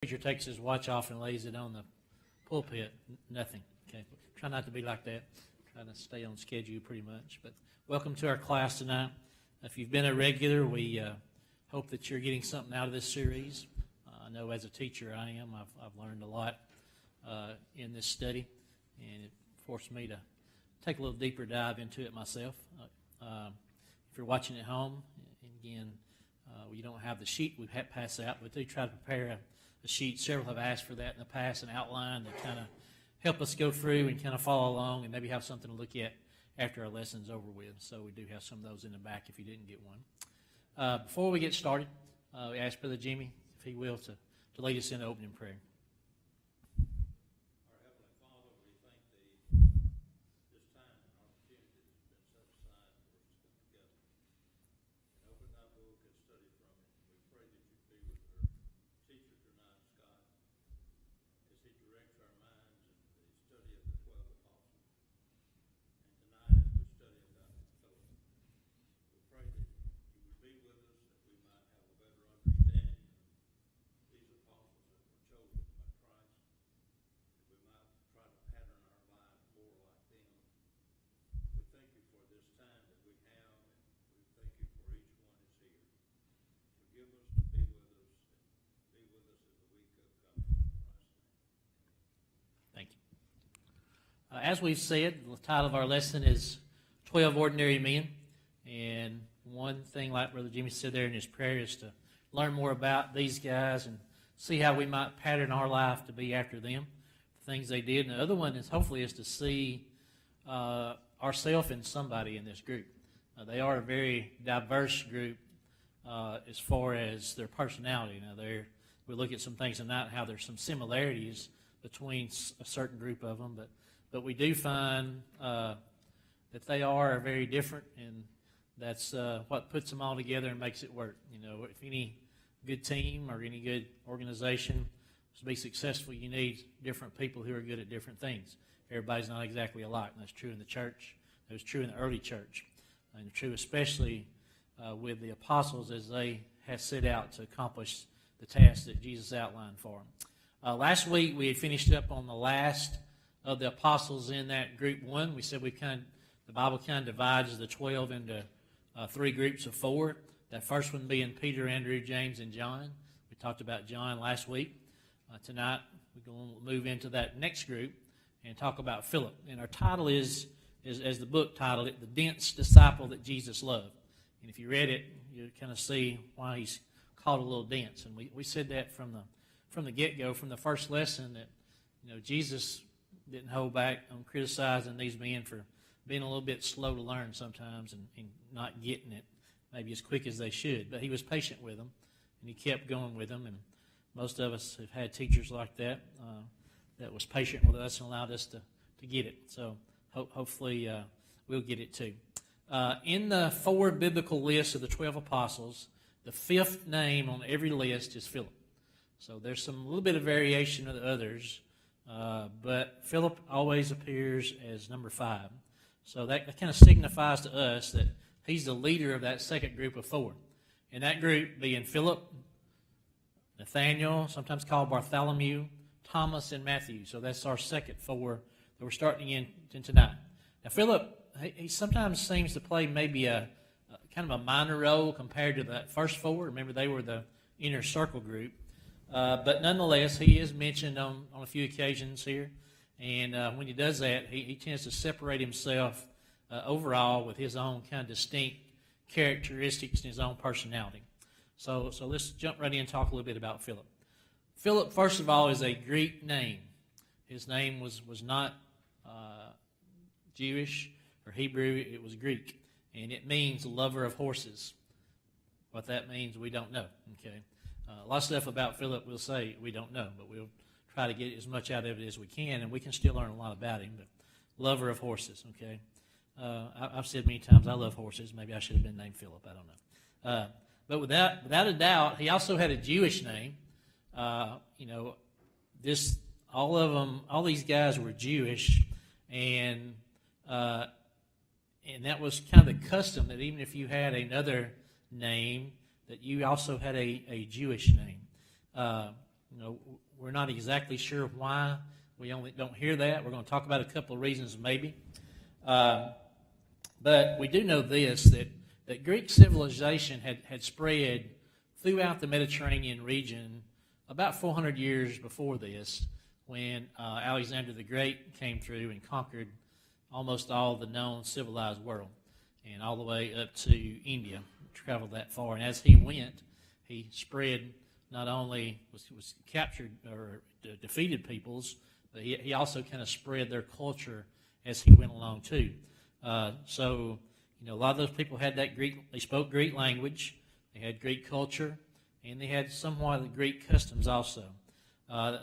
Preacher takes his watch off and lays it on the pulpit. Nothing. Okay. Try not to be like that. Try to stay on schedule pretty much. But welcome to our class tonight. If you've been a regular, we hope that you're getting something out of this series. I know as a teacher I am. I've learned a lot in this study, and it forced me to take a little deeper dive into it myself. If you're watching at home, and again, we don't have the sheet we've had passed out, but do try to prepare a sheet. Several have asked for that in the past, an outline to kind of help us go through and kind of follow along and maybe have something to look at after our lesson's over with. So we do have some of those in the back if you didn't get one. Before we get started, we ask Brother Jimmy, if he will, to lead us in the opening prayer. As we've said, the title of our lesson is 12 Ordinary Men. And one thing, like Brother Jimmy said there in his prayer, is to learn more about these guys and see how we might pattern our life to be after them, the things they did. And the other one is hopefully is to see ourselves in somebody in this group. They are a very diverse group as far as their personality. Now, we look at some things tonight, how there's some similarities between a certain group of them, but we do find that they are very different, and that's what puts them all together and makes it work. You know, if any good team or any good organization to be successful, you need different people who are good at different things. Everybody's not exactly alike, and that's true in the church. That was true in the early church, and true especially with the apostles as they had set out to accomplish the task that Jesus outlined for them. Last week we had finished up on the last of the apostles in that group one. We said the Bible kind of divides the 12 into three groups of four. That first one being Peter, Andrew, James, and John. We talked about John last week. Tonight we're going to move into that next group and talk about Philip. And our title is as the book titled it, The Dense Disciple That Jesus Loved. And if you read it, you kind of see why he's called a little dense. And we said that from the get-go, from the first lesson, that Jesus didn't hold back on criticizing these men for being a little bit slow to learn sometimes and not getting it maybe as quick as they should. But he was patient with them, and he kept going with them. And most of us have had teachers like that that was patient with us and allowed us to get it. So hopefully we'll get it too. In the four biblical lists of the 12 apostles, the fifth name on every list is Philip. So there's a little bit of variation of the others. But Philip always appears as number 5. So that kind of signifies to us that he's the leader of that second group of 4. And that group being Philip, Nathaniel, sometimes called Bartholomew, Thomas, and Matthew. So that's our second 4 that we're starting in tonight. Now Philip, he sometimes seems to play maybe a kind of a minor role compared to that first 4. Remember, they were the inner circle group. But nonetheless, he is mentioned on a few occasions here. And when he does that, he tends to separate himself overall with his own kind of distinct characteristics and his own personality. So let's jump right in and talk a little bit about Philip. Philip, first of all, is a Greek name. His name was not Jewish or Hebrew. It was Greek. And it means lover of horses. What that means, we don't know. Okay. A lot of stuff about Philip we'll say we don't know, but we'll try to get as much out of it as we can, and we can still learn a lot about him. But lover of horses, okay? I've said many times I love horses. Maybe I should have been named Philip. I don't know. But without a doubt, he also had a Jewish name. All these guys were Jewish, and that was kind of the custom that even if you had another name, that you also had a Jewish name. We're not exactly sure why we only don't hear that. We're going to talk about a couple of reasons maybe. But we do know this, that Greek civilization had spread throughout the Mediterranean region about 400 years before this, when Alexander the Great came through and conquered almost all the known civilized world, and all the way up to India, traveled that far. And as he went, he spread, not only was captured or defeated peoples, but he also kind of spread their culture as he went along too. So a lot of those people had that Greek, they spoke Greek language, they had Greek culture, and they had somewhat of Greek customs also.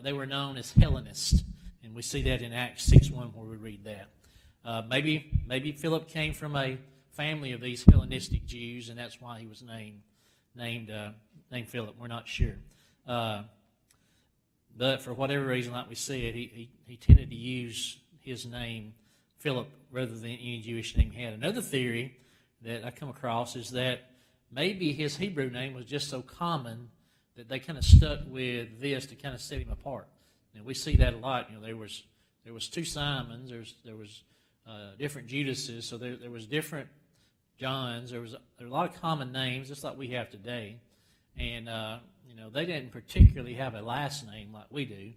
They were known as Hellenists, and we see that in Acts 6:1 where we read that. Maybe Philip came from a family of these Hellenistic Jews, and that's why he was named Philip. We're not sure. But for whatever reason, like we said, he tended to use his name Philip rather than any Jewish name he had. Another theory that I come across is that maybe his Hebrew name was just so common that they kind of stuck with this to kind of set him apart. And we see that a lot. There was two Simons. There was different Judases. So there was different Johns. There were a lot of common names, just like we have today. And they didn't particularly have a last name like we do.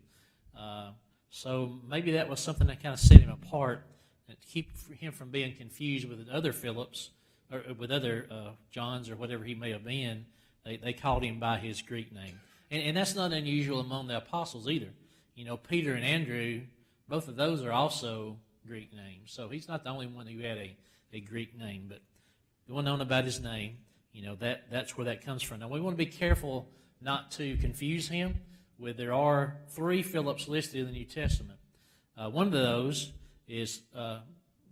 So maybe that was something that kind of set him apart and to keep him from being confused with other Philips or with other Johns or whatever he may have been. They called him by his Greek name. And that's not unusual among the apostles either. Peter and Andrew, both of those are also Greek names. So he's not the only one who had a Greek name. But going on about his name, that's where that comes from. Now, we want to be careful not to confuse him with, there are 3 Philips listed in the New Testament. One of those is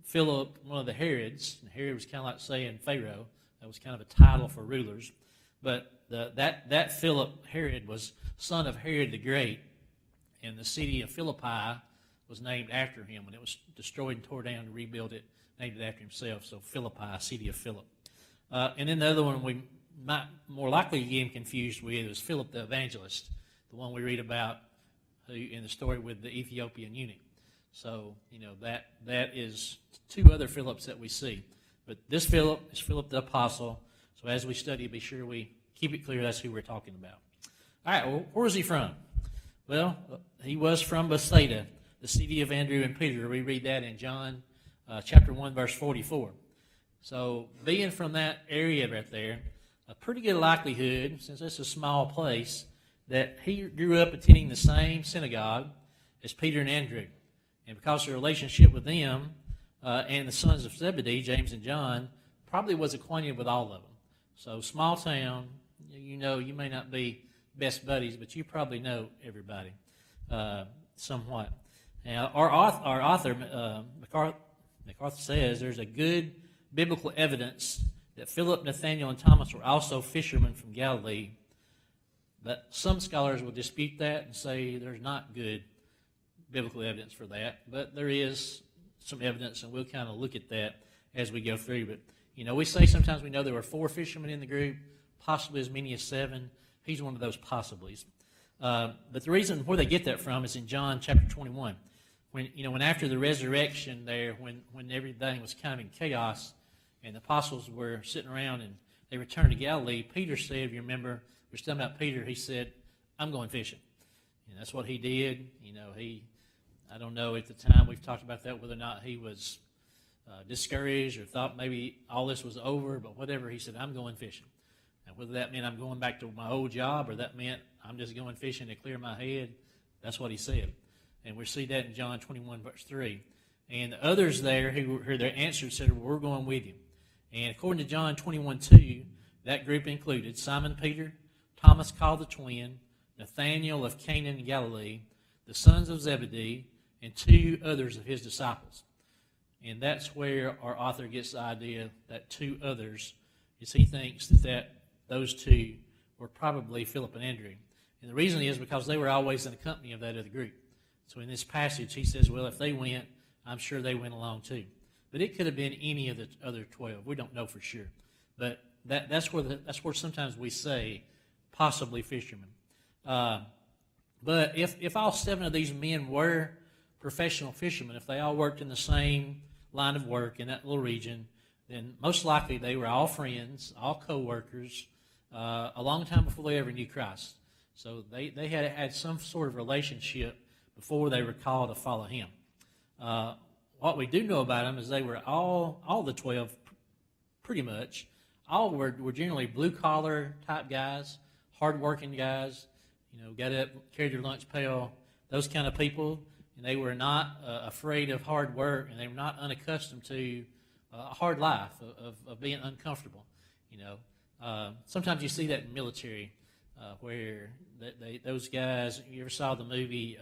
Philip, one of the Herods. And Herod was kind of like saying Pharaoh. That was kind of a title for rulers. But that Philip, Herod, was son of Herod the Great, and the city of Philippi was named after him. When it was destroyed and tore down to rebuild it, named it after himself. So Philippi, city of Philip. And then the other one we might more likely get him confused with is Philip the Evangelist, the one we read about in the story with the Ethiopian eunuch. So, that is 2 other Philips that we see. But this Philip is Philip the Apostle. So as we study, be sure we keep it clear that's who we're talking about. All right, well, where is he from? Well, he was from Bethsaida, the city of Andrew and Peter. We read that in John chapter 1, verse 44. So being from that area right there, a pretty good likelihood, since it's a small place, that he grew up attending the same synagogue as Peter and Andrew. And because of the relationship with them and the sons of Zebedee, James and John, probably was acquainted with all of them. So small town, you may not be best buddies, but you probably know everybody somewhat. Now, our author, MacArthur says there's a good biblical evidence that Philip, Nathanael, and Thomas were also fishermen from Galilee. But some scholars will dispute that and say there's not good biblical evidence for that. But there is some evidence, and we'll kind of look at that as we go through. But, we say sometimes we know there were 4 fishermen in the group, possibly as many as 7. He's one of those possiblies. But the reason where they get that from is in John chapter 21. When after the resurrection there, when everything was kind of in chaos and the apostles were sitting around and they returned to Galilee, Peter said, if you remember, we're talking about Peter, he said, I'm going fishing. And that's what he did. I don't know at the time, we've talked about that, whether or not he was discouraged or thought maybe all this was over, but whatever, he said, I'm going fishing. And whether that meant I'm going back to my old job or that meant I'm just going fishing to clear my head, that's what he said. And we see that in John 21, verse 3. And the others there who heard their answer said, well, we're going with you. And according to John 21:2, that group included Simon Peter, Thomas called the twin, Nathanael of Cana in Galilee, the sons of Zebedee, and 2 others of his disciples. And that's where our author gets the idea that 2 others, is he thinks that those 2 were probably Philip and Andrew. And the reason is because they were always in the company of that other group. So in this passage, he says, well, if they went, I'm sure they went along too. But it could have been any of the other 12. We don't know for sure. But that's where sometimes we say possibly fishermen. But if all 7 of these men were professional fishermen, if they all worked in the same line of work in that little region, then most likely they were all friends, all co-workers, a long time before they ever knew Christ. So they had some sort of relationship before they were called to follow him. What we do know about them is they were all the 12, pretty much, all were generally blue-collar type guys, hard-working guys, got up, carried their lunch pail, those kind of people. And they were not afraid of hard work, and they were not unaccustomed to a hard life of being uncomfortable. Sometimes you see that in military, where those guys. You ever saw the movie?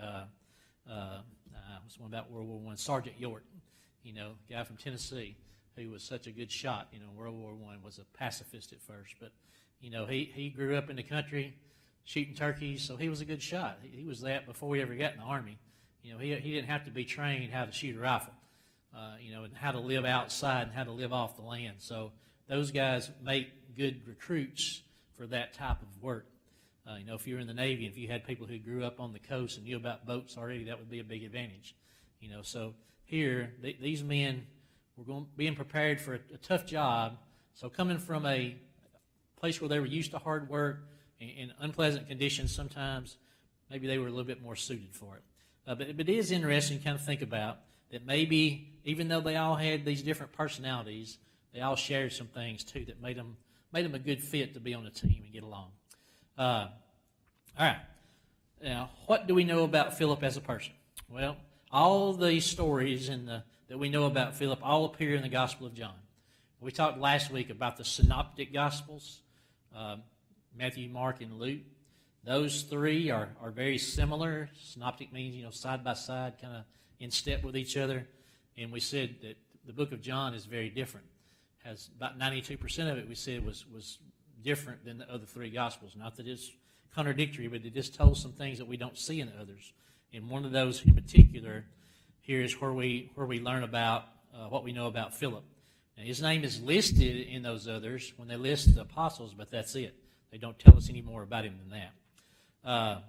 What's one about World War I? Sergeant York, guy from Tennessee, who was such a good shot. World War I, was a pacifist at first, but he grew up in the country shooting turkeys, so he was a good shot. He was that before he ever got in the Army. He didn't have to be trained how to shoot a rifle, and how to live outside and how to live off the land. So those guys make good recruits for that type of work. If you were in the Navy, if you had people who grew up on the coast and knew about boats already, that would be a big advantage. So here, these men were being prepared for a tough job. So coming from a place where they were used to hard work in unpleasant conditions sometimes, maybe they were a little bit more suited for it. But it is interesting to kind of think about that maybe even though they all had these different personalities, they all shared some things too that made them a good fit to be on a team and get along. All right. Now, what do we know about Philip as a person? Well, all these stories that we know about Philip all appear in the Gospel of John. We talked last week about the Synoptic Gospels, Matthew, Mark, and Luke. Those 3 are very similar. Synoptic means, side by side, kind of in step with each other. And we said that the book of John is very different. Has about 92% of it, we said, was different than the other 3 Gospels. Not that it's contradictory, but it just told some things that we don't see in the others. And one of those in particular here is where we learn about what we know about Philip. Now, his name is listed in those others when they list the apostles, but that's it. They don't tell us any more about him than that.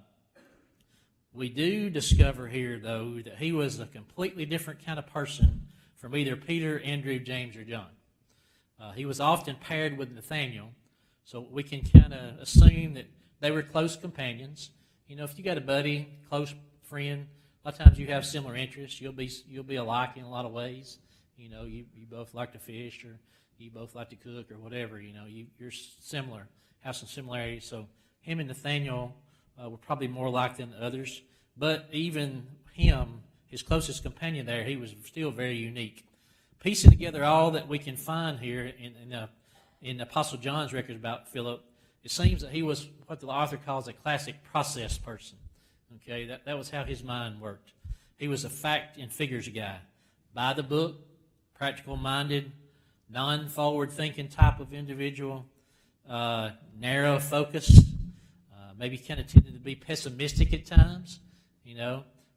We do discover here, though, that he was a completely different kind of person from either Peter, Andrew, James, or John. He was often paired with Nathaniel, so we can kind of assume that they were close companions. If you got a buddy, close friend, a lot of times you have similar interests. You'll be alike in a lot of ways. You both like to fish, or you both like to cook, or whatever. You're similar, have some similarities. So him and Nathaniel were probably more alike than the others. But even him, his closest companion there, he was still very unique. Piecing together all that we can find here in Apostle John's records about Philip, it seems that he was what the author calls a classic process person. Okay, that was how his mind worked. He was a fact and figures guy. By the book, practical-minded, non-forward-thinking type of individual, narrow-focused, maybe kind of tended to be pessimistic at times.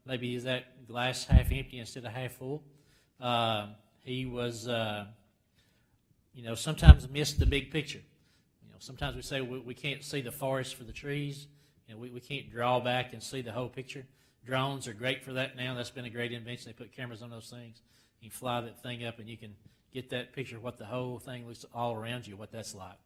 Maybe is that glass half empty instead of half full. He was, sometimes missed the big picture. Sometimes we say we can't see the forest for the trees. We can't draw back and see the whole picture. Drones are great for that now. That's been a great invention. They put cameras on those things. You can fly that thing up and you can get that picture of what the whole thing looks all around you, what that's like.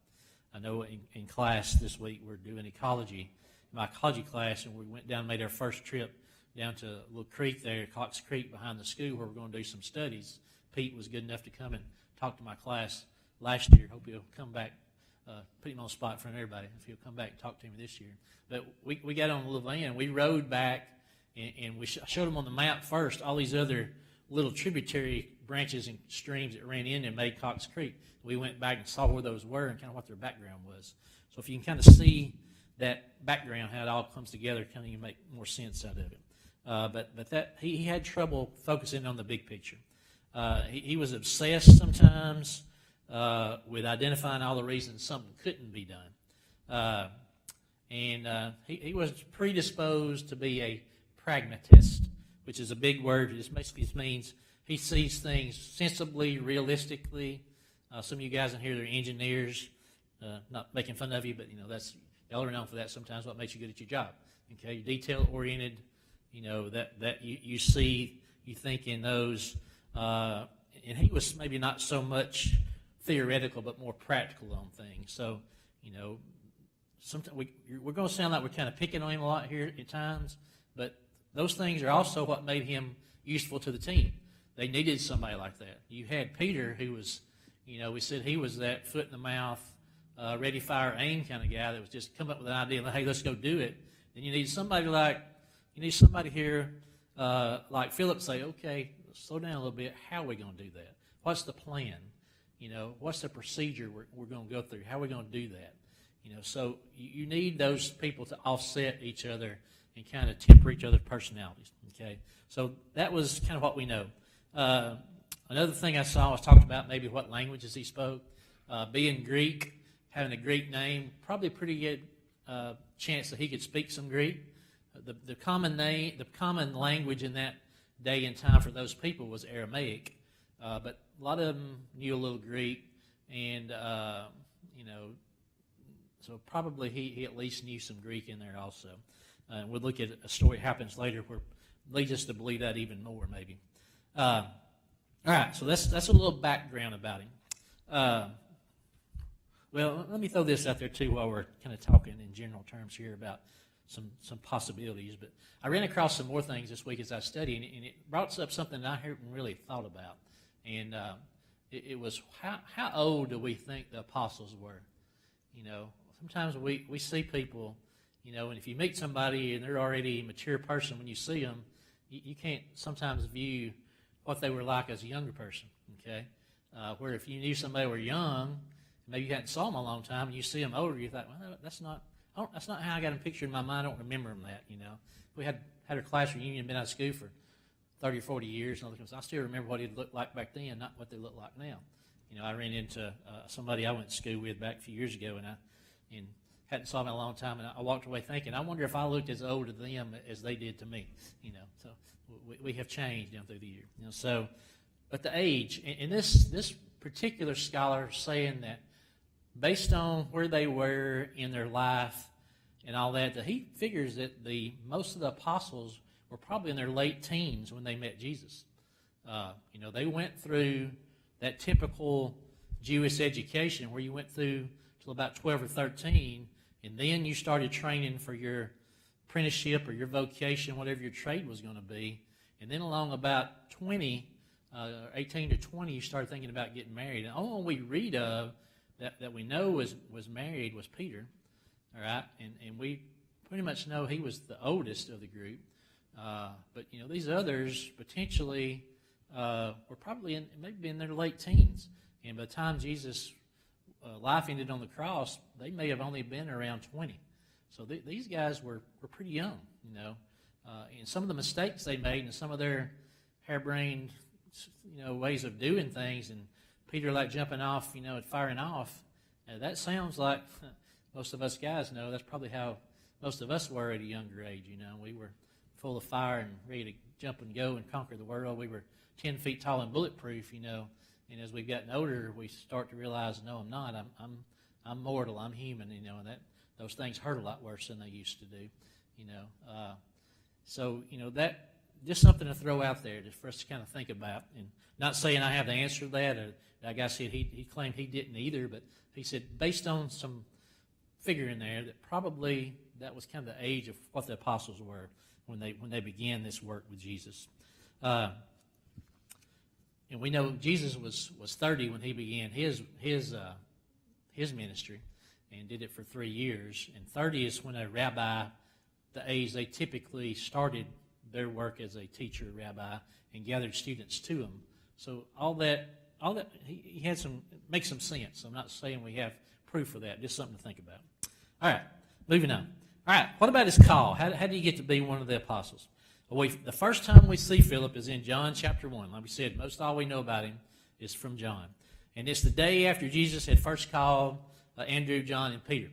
I know in class this week we're doing ecology, my ecology class, and we went down and made our first trip down to a little creek there, Cox Creek, behind the school, where we're going to do some studies. Pete was good enough to come and talk to my class last year. Hope he'll come back. Put him on the spot in front of everybody if he'll come back and talk to me this year. But we got on a little van. We rode back, and we showed them on the map first all these other little tributary branches and streams that ran in and made Cox Creek. We went back and saw where those were and kind of what their background was. So if you can kind of see that background, how it all comes together, kind of you make more sense out of it. But that he had trouble focusing on the big picture. He was obsessed sometimes with identifying all the reasons something couldn't be done. He was predisposed to be a pragmatist, which is a big word. It basically means he sees things sensibly, realistically. Some of you guys in here, they're engineers. Not making fun of you, but that's y'all are known for that sometimes. What makes you good at your job? Okay, detail-oriented, that you see, you think in those. And he was maybe not so much theoretical, but more practical on things. So, sometimes we're going to sound like we're kind of picking on him a lot here at times, but those things are also what made him useful to the team. They needed somebody like that. You had Peter, who was, we said he was that foot in the mouth, ready, fire, aim kind of guy that was just come up with an idea and, hey, let's go do it. Then you need somebody here like Philip say, okay, slow down a little bit. How are we going to do that? What's the plan? What's the procedure we're going to go through? How are we going to do that? So you need those people to offset each other and kind of temper each other's personalities. Okay, so that was kind of what we know. Another thing I saw was talked about maybe what languages he spoke. Being Greek, having a Greek name, probably a pretty good chance that he could speak some Greek. The common language in that day and time for those people was Aramaic, but a lot of them knew a little Greek, and so probably he at least knew some Greek in there also. We'll look at a story that happens later where leads us to believe that even more, maybe. All right, so that's a little background about him. Well, let me throw this out there too while we're kind of talking in general terms here about some possibilities. But I ran across some more things this week as I studied, and it brought up something that I hadn't really thought about. And it was how old do we think the apostles were? Sometimes we see people, and if you meet somebody and they're already a mature person, when you see them, you can't sometimes view what they were like as a younger person, okay? Where if you knew somebody were young, maybe you hadn't saw them a long time, and you see them older, you thought, well, that's not how I got them pictured in my mind. I don't remember them that, We had a class reunion, been out of school for 30 or 40 years, and I still remember what it looked like back then, not what they look like now. I ran into somebody I went to school with back a few years ago, and hadn't saw them in a long time, and I walked away thinking, I wonder if I looked as old to them as they did to me. So we have changed through the year. So, but the age, and this particular scholar is saying that based on where they were in their life and all that he figures that most of the apostles were probably in their late teens when they met Jesus. They went through that typical Jewish education where you went through till about 12 or 13, and then you started training for your apprenticeship or your vocation, whatever your trade was going to be. And then along about 20, 18 to 20, you started thinking about getting married. And the only one we read of that we know was married was Peter, all right? And we pretty much know he was the oldest of the group. But, these others potentially were probably maybe in their late teens. And by the time Jesus' life ended on the cross, they may have only been around 20. So these guys were pretty young, and some of the mistakes they made and some of their harebrained, ways of doing things, and Peter like jumping off, and firing off, that sounds like most of us guys know that's probably how most of us were at a younger age. We were full of fire and ready to jump and go and conquer the world. We were 10 feet tall and bulletproof, and as we've gotten older, we start to realize, no, I'm not. I'm mortal. I'm human, and that those things hurt a lot worse than they used to do, So, that just something to throw out there just for us to kind of think about. And not saying I have the answer to that. Like I said, he claimed he didn't either, but he said based on some figure in there that probably that was kind of the age of what the apostles were when they began this work with Jesus. And we know Jesus was 30 when he began his ministry and did it for 3 years. And 30 is when a rabbi, the age they typically started their work as a teacher, rabbi, and gathered students to him. So all that he had makes some sense. I'm not saying we have proof of that, just something to think about. All right, moving on. All right, what about his call? How did he get to be one of the apostles? Well, the first time we see Philip is in John chapter 1. Like we said, most all we know about him is from John. And it's the day after Jesus had first called Andrew, John, and Peter.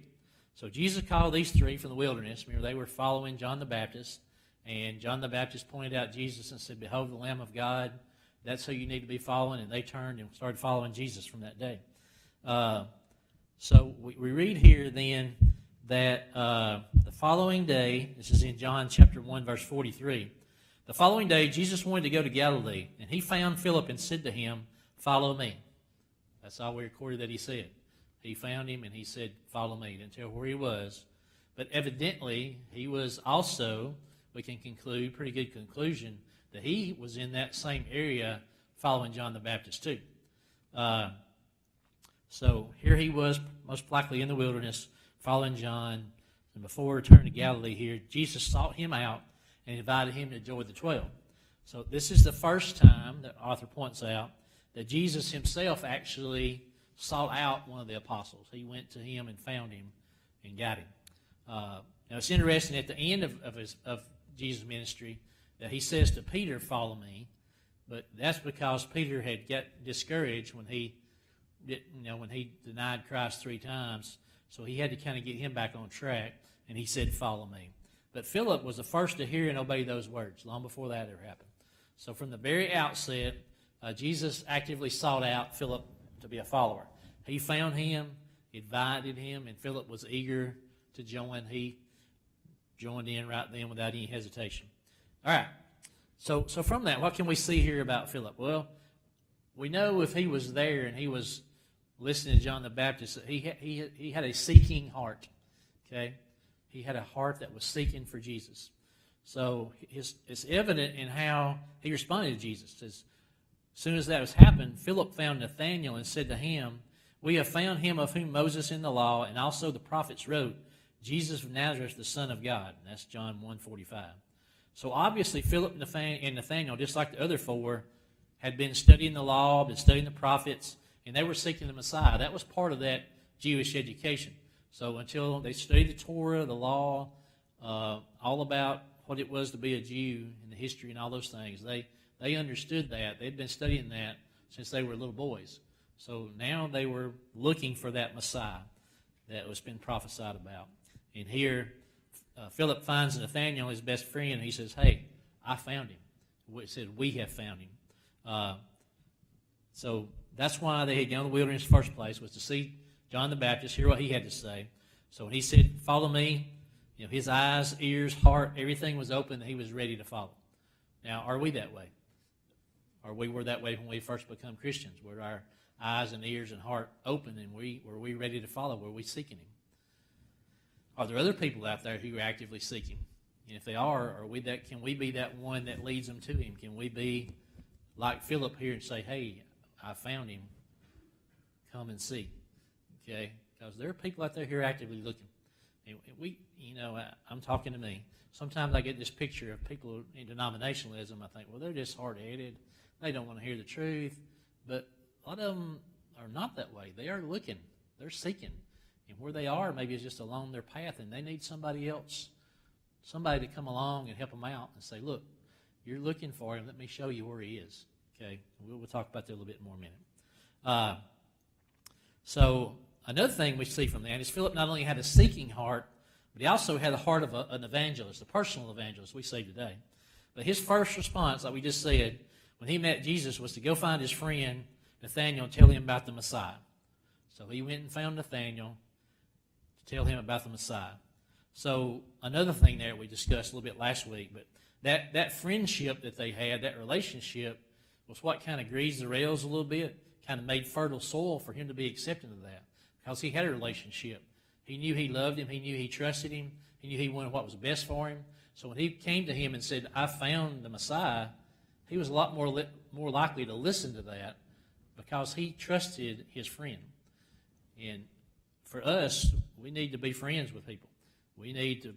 So Jesus called these three from the wilderness. Remember, they were following John the Baptist. And John the Baptist pointed out Jesus and said, "Behold the Lamb of God. That's who you need to be following." And they turned and started following Jesus from that day. So we read here then that the following day, this is in John chapter 1, verse 43, the following day Jesus wanted to go to Galilee, and he found Philip and said to him, "Follow me." That's all we recorded that he said. He found him and he said, "Follow me." He didn't tell where he was. But evidently, he was also, we can conclude, pretty good conclusion, that he was in that same area following John the Baptist too. So here he was, most likely in the wilderness, following John. And before returning to Galilee here, Jesus sought him out and invited him to join the 12. So this is the first time that author points out that Jesus himself actually sought out one of the apostles. He went to him and found him and got him. Now it's interesting at the end of Jesus' ministry that he says to Peter, "Follow me," but that's because Peter had got discouraged when he denied Christ 3 times. So he had to kind of get him back on track, and he said, "Follow me." But Philip was the first to hear and obey those words, long before that ever happened. So from the very outset, Jesus actively sought out Philip to be a follower. He found him, invited him, and Philip was eager to join. He joined in right then without any hesitation. All right. So from that, what can we see here about Philip? Well, we know if he was there and he was listening to John the Baptist, that he had a seeking heart. Okay, he had a heart that was seeking for Jesus. So it's evident in how he responded to Jesus. As soon as that was happened, Philip found Nathanael and said to him, "We have found him of whom Moses in the law and also the prophets wrote, Jesus of Nazareth, the Son of God." And that's John 1:45. So obviously Philip and Nathanael, just like the other 4, had been studying the law, been studying the prophets, and they were seeking the Messiah. That was part of that Jewish education. So until they studied the Torah, the law, all about what it was to be a Jew and the history and all those things, they understood that. They'd been studying that since they were little boys. So now they were looking for that Messiah that was been prophesied about. And here, Philip finds Nathanael, his best friend, and he says, "Hey, I found him." It said, "We have found him." So that's why they had gone to the wilderness in the first place, was to see John the Baptist, hear what he had to say. So when he said, "Follow me," his eyes, ears, heart, everything was open, and he was ready to follow. Now, are we that way? Or we were that way when we first become Christians? Were our eyes and ears and heart open, and were we ready to follow? Were we seeking him? Are there other people out there who are actively seeking? And if they are we that? Can we be that one that leads them to him? Can we be like Philip here and say, "Hey, I found him. Come and see." Okay, because there are people out there who are actively looking. And I'm talking to me. Sometimes I get this picture of people in denominationalism. I think, well, they're just hard-headed. They don't want to hear the truth. But a lot of them are not that way. They are looking. They're seeking. And where they are, maybe it's just along their path, and they need somebody else, somebody to come along and help them out and say, "Look, you're looking for him. Let me show you where he is." Okay, we'll talk about that a little bit more in a minute. So another thing we see from that is Philip not only had a seeking heart, but he also had the heart of an evangelist, a personal evangelist, we say today. But his first response, like we just said, when he met Jesus, was to go find his friend Nathanael and tell him about the Messiah. So he went and found Nathanael to tell him about the Messiah. So another thing there we discussed a little bit last week, but that friendship that they had, that relationship, was what kind of greased the rails a little bit, kind of made fertile soil for him to be accepting of that, because he had a relationship. He knew he loved him. He knew he trusted him. He knew he wanted what was best for him. So when he came to him and said, "I found the Messiah," he was a lot more likely to listen to that because he trusted his friend. And for us, we need to be friends with people. We need to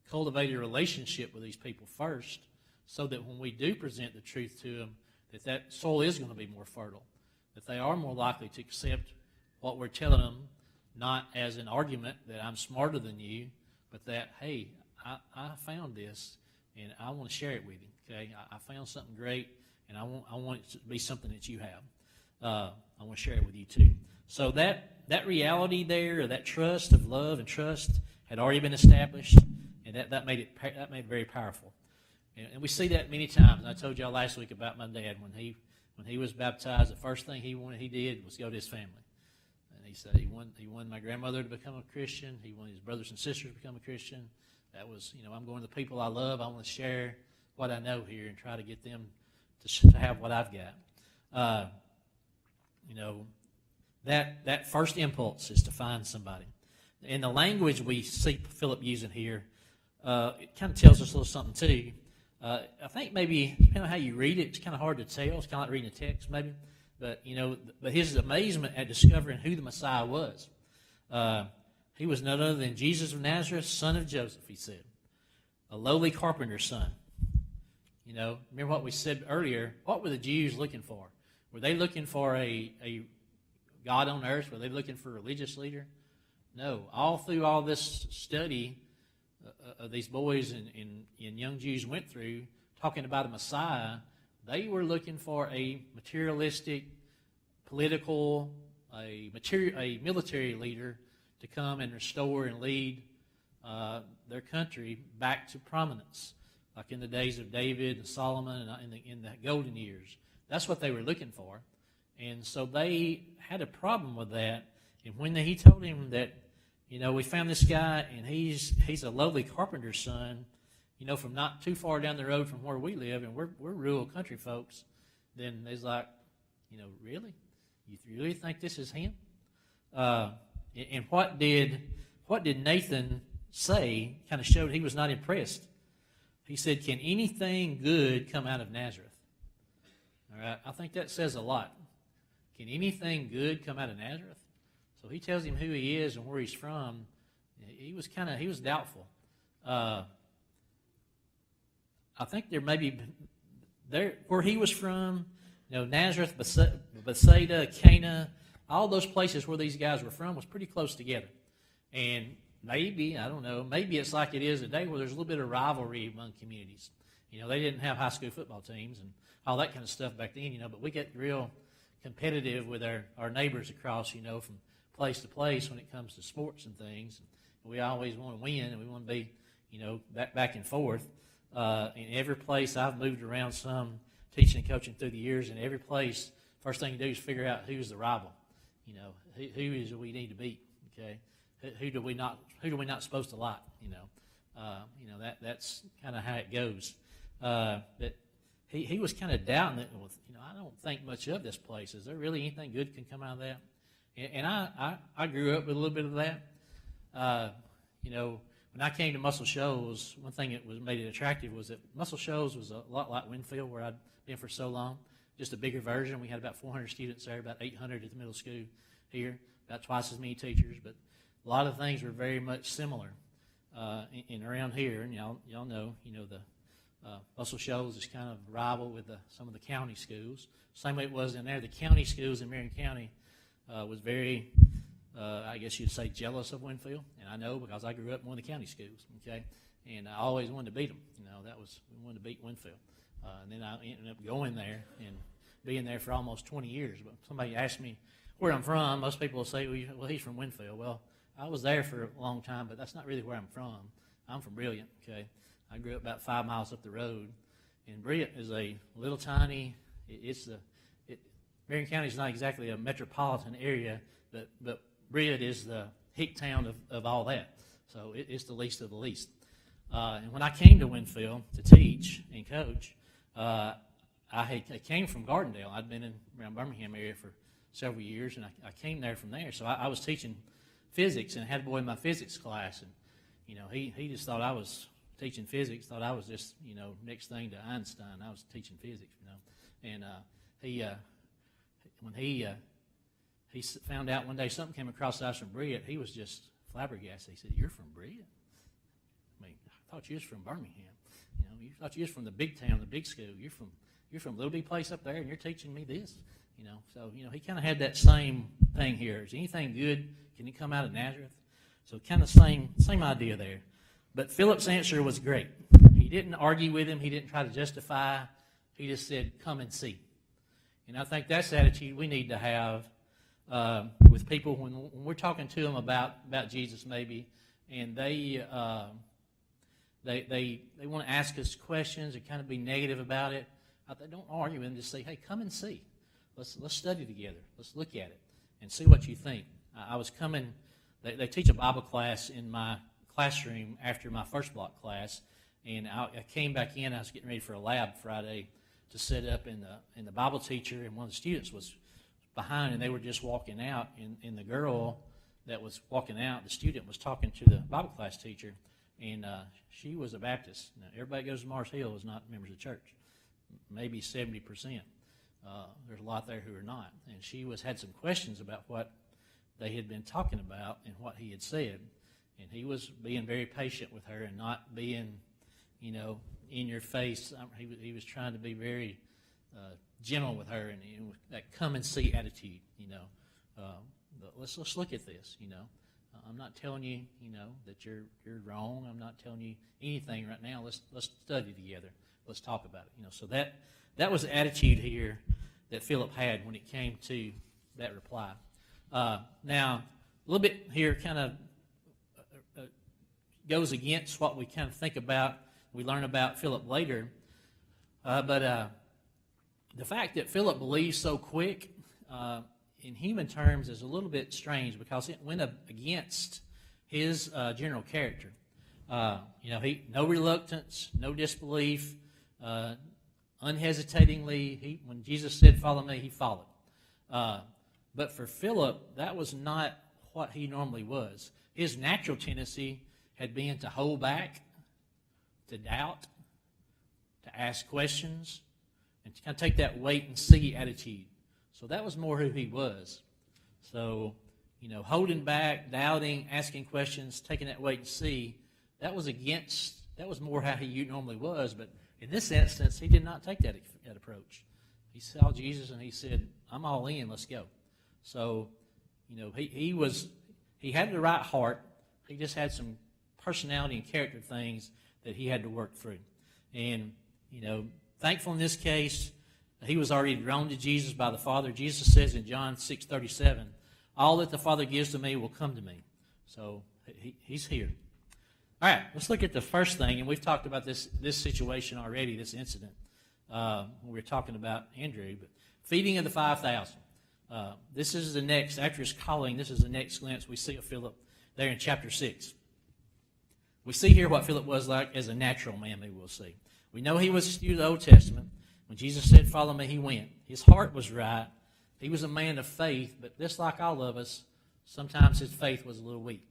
cultivate a relationship with these people first, so that when we do present the truth to them, that soil is going to be more fertile, that they are more likely to accept what we're telling them, not as an argument that I'm smarter than you, but that, "Hey, I found this, and I want to share it with you. Okay, I found something great, and I want it to be something that you have. I want to share it with you too." So that reality there, or that trust of love and trust, had already been established, and that made it very powerful. And we see that many times. I told y'all last week about my dad when he was baptized. The first thing he did was go to his family. And he said he won my grandmother to become a Christian. He won his brothers and sisters to become a Christian. That was, I'm going to the people I love. I want to share what I know here and try to get them to have what I've got. That first impulse is to find somebody. In the language we see Philip using here, it kind of tells us a little something too. I think maybe, depending on how you read it, it's kind of hard to tell. It's kind of like reading a text maybe. But his amazement at discovering who the Messiah was. He was none other than Jesus of Nazareth, son of Joseph, he said. A lowly carpenter's son. Remember what we said earlier. What were the Jews looking for? Were they looking for a God on earth? Were they looking for a religious leader? No. All through all this study these boys and young Jews went through, talking about a Messiah, they were looking for a materialistic, political, a military leader to come and restore and lead their country back to prominence, like in the days of David and Solomon and in the golden years. That's what they were looking for. And so they had a problem with that. And when he told him that, we found this guy and he's a lowly carpenter's son, from not too far down the road from where we live, and we're rural country folks, then it's like, really? You really think this is him? And what did Nathan say kind of showed he was not impressed. He said, can anything good come out of Nazareth? All right, I think that says a lot. Can anything good come out of Nazareth? So he tells him who he is and where he's from. He was doubtful. I think where he was from, Nazareth, Bethsaida, Cana, all those places where these guys were from was pretty close together. And maybe, I don't know, maybe it's like it is today where there's a little bit of rivalry among communities. They didn't have high school football teams and all that kind of stuff back then, but we get real competitive with our neighbors across, from place to place when it comes to sports and things. And we always want to win and we want to be, back and forth. In every place I've moved around some, teaching and coaching through the years, in every place, first thing you do is figure out who's the rival. Who is it we need to beat? Okay, who do we not supposed to like? That's kind of how it goes. But he was kind of doubting it. Well, I don't think much of this place. Is there really anything good can come out of that? And I grew up with a little bit of that. When I came to Muscle Shoals, one thing that made it attractive was that Muscle Shoals was a lot like Winfield, where I'd been for so long, just a bigger version. We had about 400 students there, about 800 at the middle school here, about twice as many teachers, but a lot of things were very much similar in around here. And y'all know, the Muscle Shoals is kind of rival with some of the county schools. Same way it was in there. The county schools in Marion County was very, I guess you'd say, jealous of Winfield. And I know because I grew up in one of the county schools, okay? And I always wanted to beat them. We wanted to beat Winfield. And then I ended up going there and being there for almost 20 years. But somebody asked me where I'm from. Most people will say, well, he's from Winfield. Well, I was there for a long time, but that's not really where I'm from. I'm from Brilliant, okay? I grew up about 5 miles up the road. And Brilliant is a little tiny, Marion County is not exactly a metropolitan area, but Brilliant is the hick town of all that. So it's the least of the least. And when I came to Winfield to teach and coach, I came from Gardendale. I'd been around Birmingham area for several years, and I came there from there. So I was teaching physics and had a boy in my physics class, and he just thought I was teaching physics, thought I was just next thing to Einstein. I was teaching physics, and when he found out one day something came across the ice from Brilliant, he was just flabbergasted. He said, "You're from Brilliant? I mean, I thought you was from Birmingham. You thought you was from the big town, the big school. You're from a little big place up there, and you're teaching me this." So he kind of had that same thing here. Is anything good? Can it come out of Nazareth? So kind of same idea there. But Philip's answer was great. He didn't argue with him. He didn't try to justify. He just said, "Come and see." And I think that's the attitude we need to have with people when we're talking to them about Jesus, maybe, and they want to ask us questions and kind of be negative about it. Don't argue with them. Just say, "Hey, come and see. Let's study together. Let's look at it and see what you think." I was coming. They teach a Bible class in my classroom after my first block class, and I came back in. I was getting ready for a lab Friday to sit up, and the Bible teacher and one of the students was behind, and they were just walking out, and the girl that was walking out, the student was talking to the Bible class teacher, and she was a Baptist. Now, everybody that goes to Mars Hill is not members of the church, maybe 70%. There's a lot there who are not, and she had some questions about what they had been talking about and what he had said, and he was being very patient with her and not being, in your face. He was trying to be very gentle with her, and that come and see attitude. Let's look at this. I'm not telling you, that you're wrong. I'm not telling you anything right now. Let's study together. Let's talk about it. So that was the attitude here that Philip had when it came to that reply. Now, a little bit here kind of goes against what we kind of think about. We learn about Philip later. But the fact that Philip believes so quick in human terms is a little bit strange because it went against his general character. No reluctance, no disbelief, unhesitatingly. When Jesus said, "Follow me," he followed. But for Philip, that was not what he normally was. His natural tendency had been to hold back, to doubt, to ask questions, and to kind of take that wait-and-see attitude. So that was more who he was. So, holding back, doubting, asking questions, taking that wait-and-see, that was more how he normally was. But in this instance, he did not take that approach. He saw Jesus and he said, "I'm all in, let's go." So, he had the right heart. He just had some personality and character things that he had to work through. And, thankful in this case, he was already drawn to Jesus by the Father. Jesus says in John 6:37, "All that the Father gives to me will come to me." So he's here. All right, let's look at the first thing. And we've talked about this situation already, this incident, when we were talking about Andrew. But feeding of the 5,000. This is the next, after his calling, this is the next glimpse we see of Philip there in chapter 6. We see here what Philip was like as a natural man, maybe we'll see. We know he was a student of the Old Testament. When Jesus said, "Follow me," he went. His heart was right. He was a man of faith, but just like all of us, sometimes his faith was a little weak.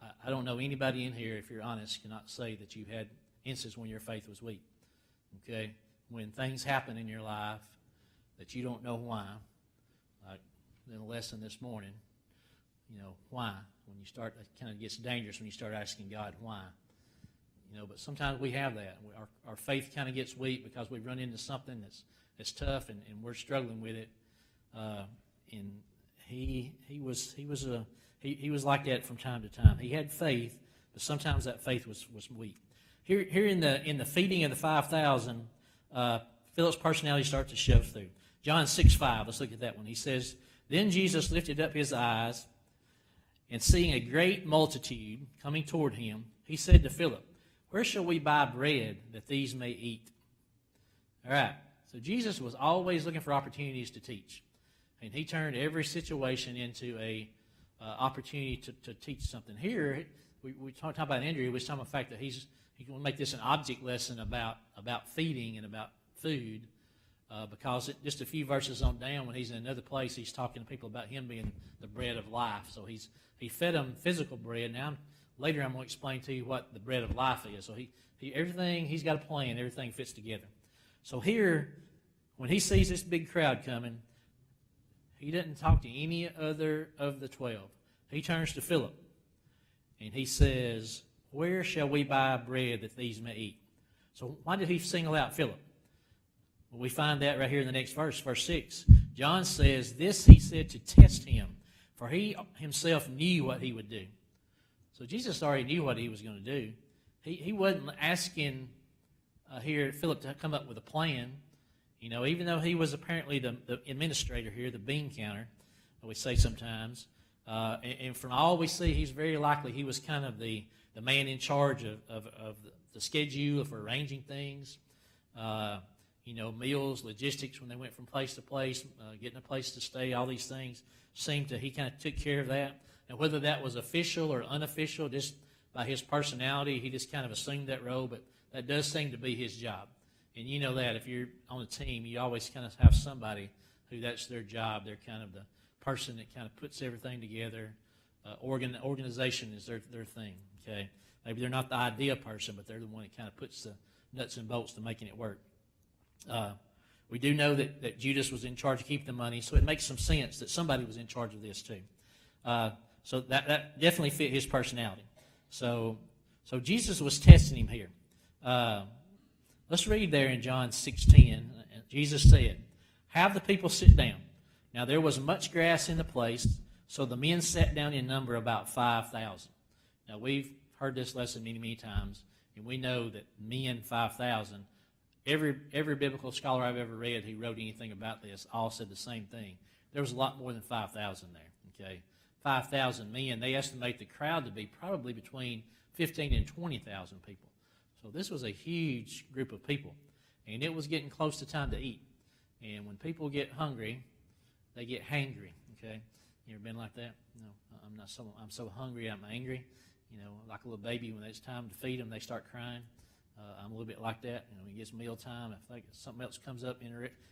I don't know anybody in here, if you're honest, cannot say that you've had instances when your faith was weak. Okay? When things happen in your life that you don't know why, like in the lesson this morning, why? When you start, it kind of gets dangerous when you start asking God why. But sometimes we have that. Our faith kind of gets weak because we run into something that's tough and we're struggling with it. And he was like that from time to time. He had faith, but sometimes that faith was weak. Here in the feeding of the 5,000, Philip's personality starts to show through. John 6:5. Let's look at that one. He says, "Then Jesus lifted up his eyes, and seeing a great multitude coming toward him, he said to Philip, 'Where shall we buy bread that these may eat?'" All right. So Jesus was always looking for opportunities to teach. And he turned every situation into a opportunity to teach something. Here, we talked about Andrew. We was talking about the fact that he's going to make this an object lesson about feeding and about food. Because just a few verses on down, when he's in another place, he's talking to people about him being the bread of life. So he fed them physical bread. Now, later I'm going to explain to you what the bread of life is. So everything, he's got a plan. Everything fits together. So here, when he sees this big crowd coming, he doesn't talk to any other of the 12. He turns to Philip, and he says, "Where shall we buy bread that these may eat?" So why did he single out Philip? Well, we find that right here in the next verse, verse 6. John says, "This he said to test him, for he himself knew what he would do." So Jesus already knew what he was going to do. He wasn't asking here Philip to come up with a plan. Even though he was apparently the administrator here, the bean counter, we say sometimes. And from all we see, he's very likely he was kind of the man in charge of the schedule for arranging things. meals, logistics when they went from place to place, getting a place to stay, all these things he kind of took care of that. And whether that was official or unofficial, just by his personality, he just kind of assumed that role, but that does seem to be his job. And you know that if you're on a team, you always kind of have somebody who that's their job. They're kind of the person that kind of puts everything together. Organization is their thing, okay? Maybe they're not the idea person, but they're the one that kind of puts the nuts and bolts to making it work. We do know that Judas was in charge of keeping the money, so it makes some sense that somebody was in charge of this too. So that definitely fit his personality. So Jesus was testing him here. Let's read there in John 6:10. Jesus said, "Have the people sit down. Now there was much grass in the place, so the men sat down in number about 5,000. Now we've heard this lesson many, many times, and we know that men 5,000. Every biblical scholar I've ever read who wrote anything about this all said the same thing. There was a lot more than 5,000 there. Okay, 5,000 men. They estimate the crowd to be probably between 15 and 20,000 people. So this was a huge group of people, and it was getting close to time to eat. And when people get hungry, they get hangry. Okay, you ever been like that? No, I'm so hungry, I'm angry. Like a little baby, when it's time to feed them, they start crying. I'm a little bit like that. When it gets meal time, if something else comes up,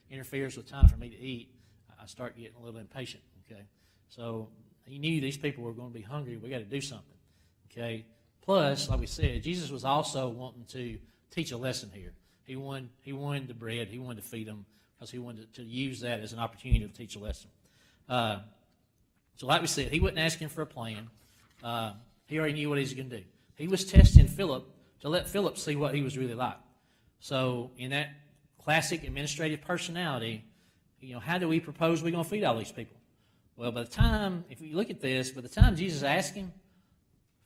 interferes with time for me to eat, I start getting a little impatient. Okay, so he knew these people were going to be hungry. We got to do something. Okay. Plus, like we said, Jesus was also wanting to teach a lesson here. He wanted the bread. He wanted to feed them because he wanted to use that as an opportunity to teach a lesson. So like we said, he wasn't asking for a plan. He already knew what he was going to do. He was testing Philip to let Philip see what he was really like. So in that classic administrative personality, how do we propose we're going to feed all these people? Well, by the time, if you look at this, by the time Jesus asked him,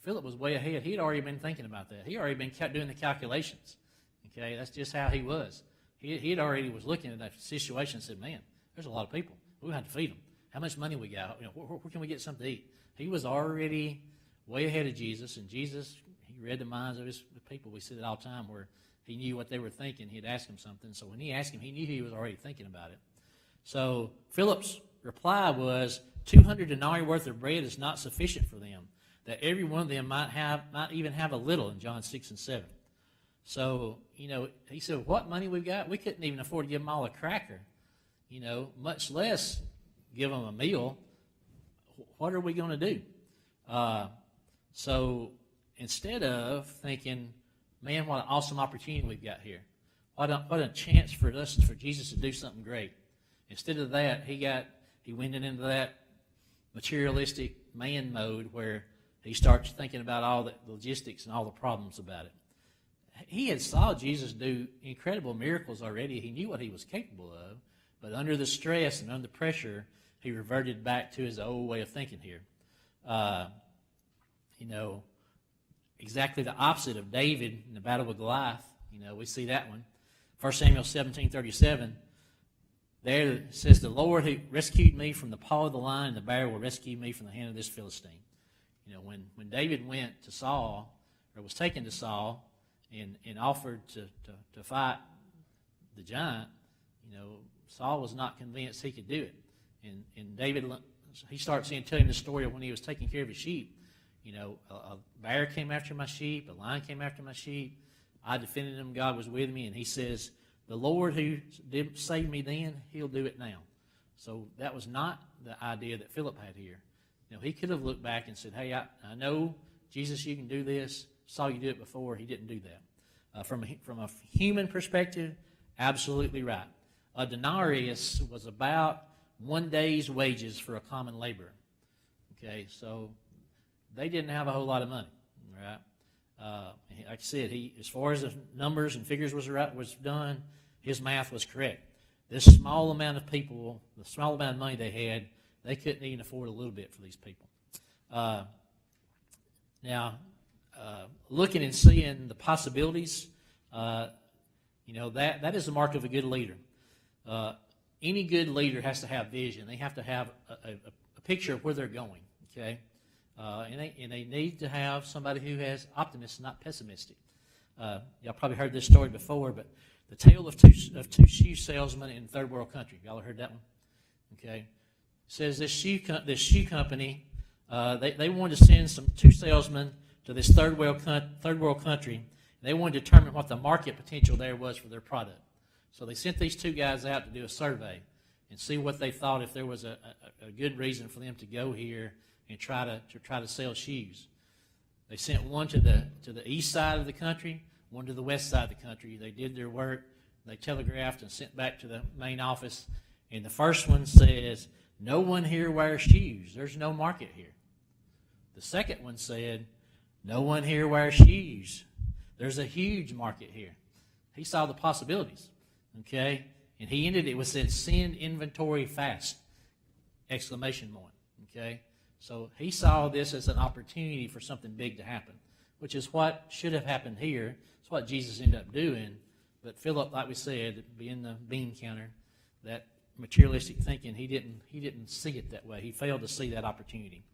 Philip was way ahead. He had already been thinking about that. He had already been doing the calculations. Okay, that's just how he was. He had already was looking at that situation and said, man, there's a lot of people. We're going to have to feed them. How much money we got? Where can we get something to eat? He was already way ahead of Jesus, and Jesus, he read the minds of his people. We see that all the time where he knew what they were thinking. He'd ask them something. So when he asked him, he knew he was already thinking about it. So Philip's reply was, 200 denarii worth of bread is not sufficient for them, that every one of them might even have a little, in John 6 and 7. So, he said, what money we've got? We couldn't even afford to give them all a cracker, much less give them a meal. What are we going to do? So instead of thinking, man, what an awesome opportunity we've got here. What a chance for Jesus to do something great. Instead of that, he went into that materialistic man mode where he starts thinking about all the logistics and all the problems about it. He had saw Jesus do incredible miracles already. He knew what he was capable of, but under the stress and under pressure, he reverted back to his old way of thinking here. Exactly the opposite of David in the battle with Goliath. We see that one. 1 Samuel 17:37. There it says, the Lord who rescued me from the paw of the lion and the bear will rescue me from the hand of this Philistine. When David went to Saul, or was taken to Saul, and offered to fight the giant, Saul was not convinced he could do it. And David, he starts telling the story of when he was taking care of his sheep. A bear came after my sheep, a lion came after my sheep. I defended them, God was with me, and he says, the Lord who did save me then, he'll do it now. So that was not the idea that Philip had here. He could have looked back and said, hey, I know, Jesus, you can do this. Saw you do it before. He didn't do that. From a human perspective, absolutely right. A denarius was about 1 day's wages for a common laborer. Okay, so they didn't have a whole lot of money, right? Like I said, as far as the numbers and figures was done, his math was correct. This small amount of people, the small amount of money they had, they couldn't even afford a little bit for these people. Now, looking and seeing the possibilities, that is the mark of a good leader. Any good leader has to have vision. They have to have a picture of where they're going. Okay, and they need to have somebody who has optimism, not pessimistic. Y'all probably heard this story before, but The tale of two shoe salesmen in third world country. Y'all heard that one? Okay. It says this shoe company, they wanted to send two salesmen to this third world country. They wanted to determine what the market potential there was for their product. So they sent these two guys out to do a survey and see what they thought, if there was a good reason for them to go here and try to sell shoes. They sent one to the east side of the country, one to the west side of the country. They did their work. They telegraphed and sent back to the main office. And the first one says, "No one here wears shoes. There's no market here." The second one said, "No one here wears shoes. There's a huge market here." He saw the possibilities, okay? And he ended it with said, "Send inventory fast!" Exclamation point, okay? So he saw this as an opportunity for something big to happen, which is what should have happened here. It's what Jesus ended up doing. But Philip, like we said, being the bean counter, that materialistic thinking, he didn't see it that way. He failed to see that opportunity.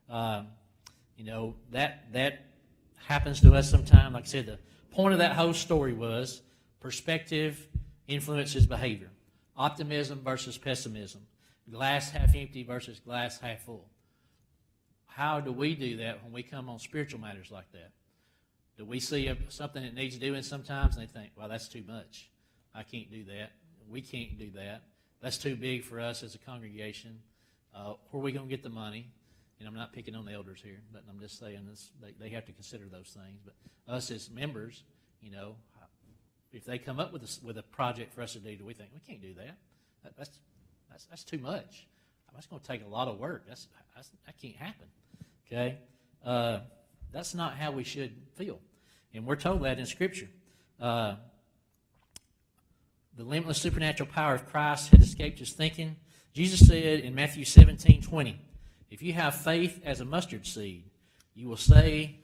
That happens to us sometimes. Like I said, the point of that whole story was perspective influences behavior. Optimism versus pessimism. Glass half empty versus glass half full. How do we do that when we come on spiritual matters like that? Do we see something that needs doing sometimes and they think, well, that's too much. I can't do that. We can't do that. That's too big for us as a congregation. Where are we going to get the money? And I'm not picking on the elders here, but I'm just saying this, they have to consider those things. But us as members, if they come up with a project for us to do we think, we can't do that? That's too much. That's going to take a lot of work. That can't happen. Okay? That's not how we should feel. And we're told that in Scripture. The limitless supernatural power of Christ had escaped his thinking. Jesus said in Matthew 17:20, "If you have faith as a mustard seed, you will say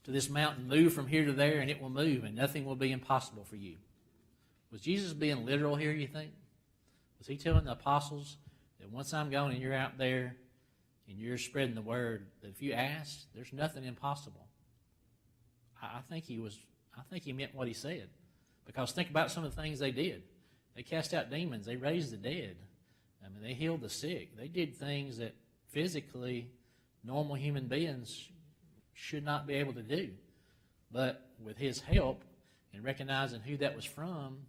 to this mountain, move from here to there, and it will move, and nothing will be impossible for you." Was Jesus being literal here, you think? Was he telling the apostles that once I'm gone and you're out there and you're spreading the word, that if you ask, there's nothing impossible? I think he meant what he said. Because think about some of the things they did. They cast out demons. They raised the dead. They healed the sick. They did things that physically normal human beings should not be able to do. But with his help and recognizing who that was from,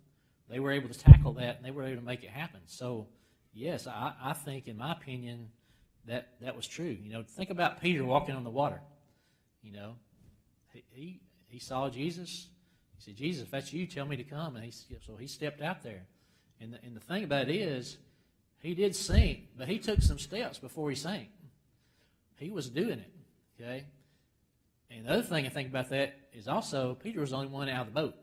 they were able to tackle that and they were able to make it happen. So, yes, I think, in my opinion, that was true. Think about Peter walking on the water. He saw Jesus. He said, "Jesus, if that's you, tell me to come." And so he stepped out there. And the thing about it is, he did sink, but he took some steps before he sank. He was doing it, okay? And the other thing I think about that is also, Peter was the only one out of the boat.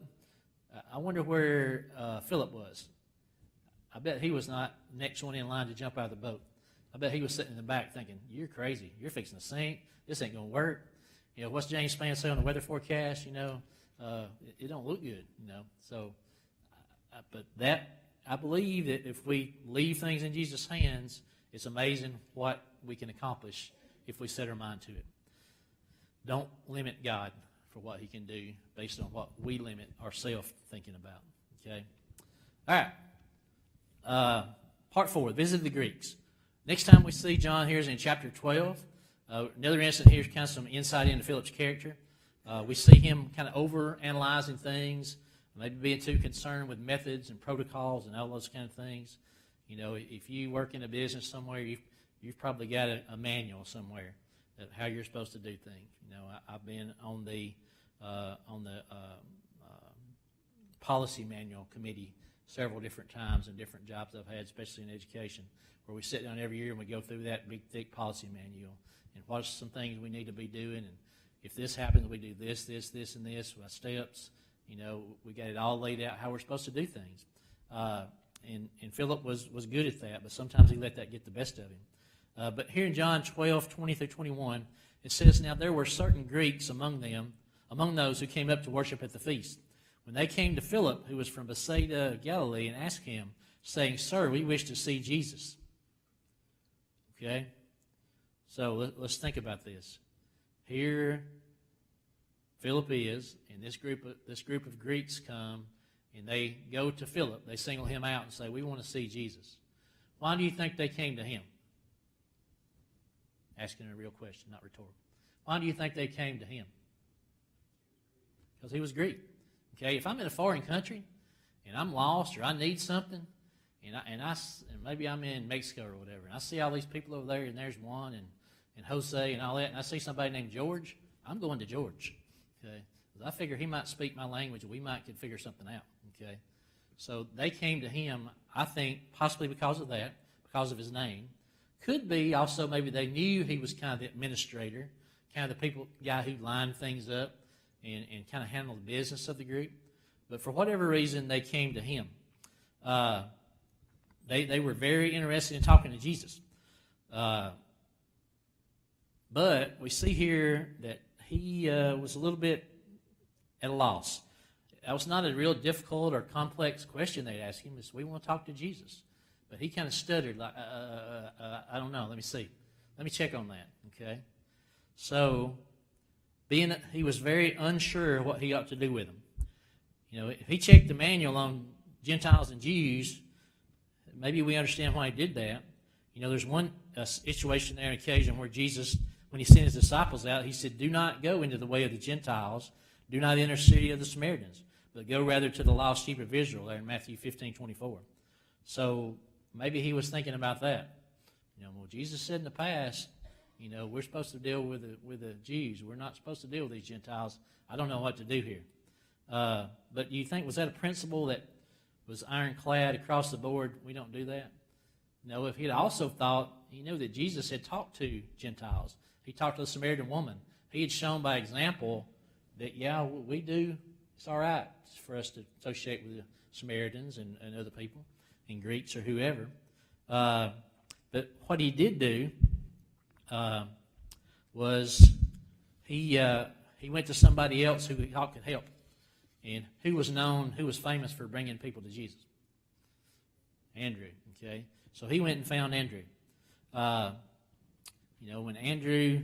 I wonder where Philip was. I bet he was not the next one in line to jump out of the boat. I bet he was sitting in the back thinking, "You're crazy. You're fixing to sink. This ain't going to work. What's James Spann say on the weather forecast? It don't look good, So, but that, I believe that if we leave things in Jesus' hands, it's amazing what we can accomplish if we set our mind to it. Don't limit God for what he can do based on what we limit ourselves thinking about. Okay? All right. Part 4, visit the Greeks. Next time we see John here is in chapter 12. Another incident here is kind of some insight into Philip's character. We see him kind of over-analyzing things, maybe being too concerned with methods and protocols and all those kind of things. If you work in a business somewhere, you've probably got a manual somewhere of how you're supposed to do things. I've been on the policy manual committee several different times in different jobs I've had, especially in education, where we sit down every year and we go through that big, thick policy manual and what's some things we need to be doing, and if this happens, we do this, and this by steps. We got it all laid out how we're supposed to do things. And Philip was good at that, but sometimes he let that get the best of him. But here in John 12:20-21, it says, "Now there were certain Greeks among those who came up to worship at the feast. When they came to Philip, who was from Bethsaida of Galilee, and asked him, saying, 'Sir, we wish to see Jesus.'" Okay? So let's think about this. Here Philip is, and this group of Greeks come, and they go to Philip. They single him out and say, we want to see Jesus. Why do you think they came to him? Asking a real question, not rhetorical. Why do you think they came to him? Because he was Greek. Okay, if I'm in a foreign country and I'm lost or I need something, and maybe I'm in Mexico or whatever, and I see all these people over there, and there's Juan and Jose and all that, and I see somebody named George, I'm going to George. Okay, because I figure he might speak my language, and we might could figure something out. Okay, so they came to him, I think, possibly because of that, because of his name. Could be also maybe they knew he was kind of the administrator, kind of the guy who lined things up and kind of handled the business of the group. But for whatever reason, they came to him. They were very interested in talking to Jesus. But we see here that he was a little bit at a loss. That was not a real difficult or complex question they'd ask him. It's, we want to talk to Jesus. But he kind of stuttered, like, I don't know, let me see. Let me check on that, okay? So, he was very unsure what he ought to do with them. You know, if he checked the manual on Gentiles and Jews, maybe we understand why he did that. You know, there's one situation there, an occasion where Jesus, when he sent his disciples out, he said, do not go into the way of the Gentiles, do not enter the city of the Samaritans, but go rather to the lost sheep of Israel, there in Matthew 15:24. So maybe he was thinking about that. You know, well, Jesus said in the past, you know, we're supposed to deal with the Jews. We're not supposed to deal with these Gentiles. I don't know what to do here. But do you think, was that a principle that was ironclad across the board? We don't do that? No, if he'd also thought, he knew that Jesus had talked to Gentiles. He talked to the Samaritan woman. He had shown by example that, yeah, we do. It's all right for us to associate with the Samaritans and other people, and Greeks or whoever. But what he did do was he went to somebody else who he thought could help, and who was famous for bringing people to Jesus? Andrew. Okay, so he went and found Andrew. You know, when Andrew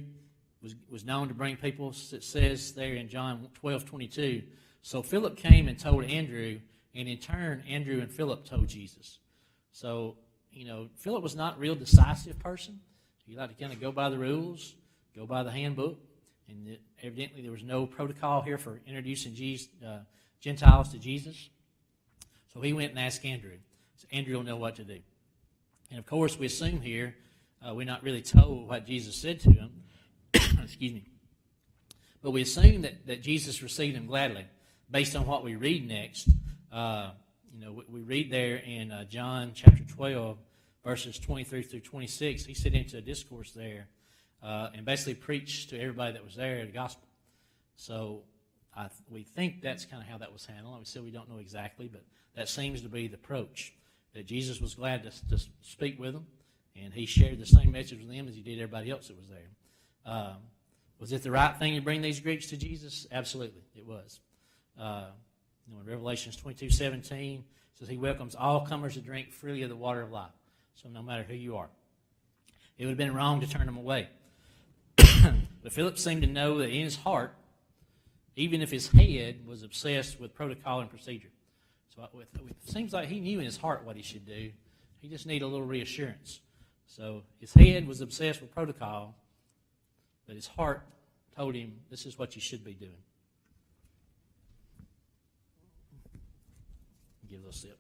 was known to bring people, it says there in John 12:22. So Philip came and told Andrew, and in turn, Andrew and Philip told Jesus. So, you know, Philip was not a real decisive person. He liked to kind of go by the rules, go by the handbook, and evidently there was no protocol here for introducing Gentiles to Jesus. So he went and asked Andrew. So Andrew will know what to do. And of course, we assume here, we're not really told what Jesus said to him. Excuse me. But we assume that Jesus received him gladly, based on what we read next. You know, we read there in John chapter 12, verses 23 through 26. He sat into a discourse there and basically preached to everybody that was there the gospel. So we think that's kind of how that was handled. Like we said, we don't know exactly, but that seems to be the approach, that Jesus was glad to speak with them, and he shared the same message with them as he did everybody else that was there. Was it the right thing to bring these Greeks to Jesus? Absolutely, it was. You know, in Revelations 22:17, it says he welcomes all comers to drink freely of the water of life. So no matter who you are, it would have been wrong to turn them away. But Philip seemed to know that in his heart, even if his head was obsessed with protocol and procedure. So it seems like he knew in his heart what he should do. He just needed a little reassurance. So his head was obsessed with protocol, but his heart told him, this is what you should be doing. Give a little sip.